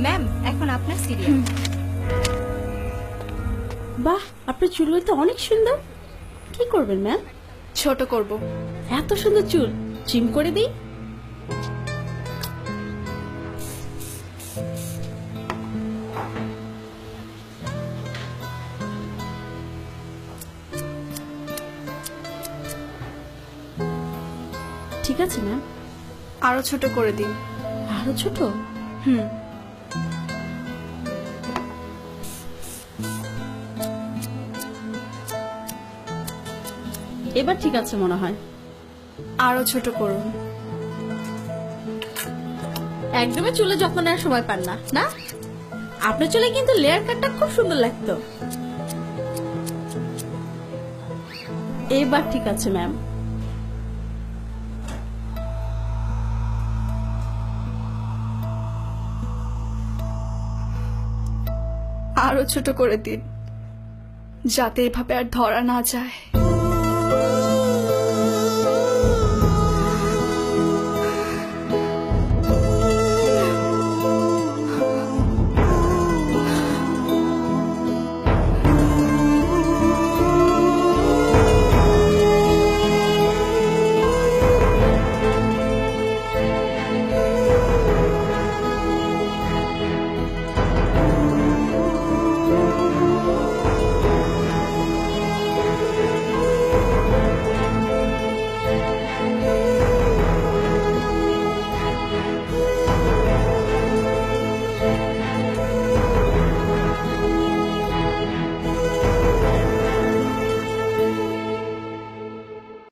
Ma'am এখন আপনার serial. বাহ, আপনার চুলগুলো তো অনেক সুন্দর। কি করবেন ম্যাম? ছোট করব। এত সুন্দর চুল ট্রিম করে দিই। ঠিক আছে ম্যাম। আরো ছোট করে দিন। আরো ছোট? হুম। এবার ঠিক আছে মনে হয়। আরো ছোট করুন। একদমই চুলে যত্ন নেওয়ার সময় পান না, না? আপনার চুলে কিন্তু লেয়ার কাটটা খুব সুন্দর লাগতো। এবার ঠিক আছে ম্যাম। আরো ছোট করে দিন, যাতে এভাবে আর ধরা না যায়।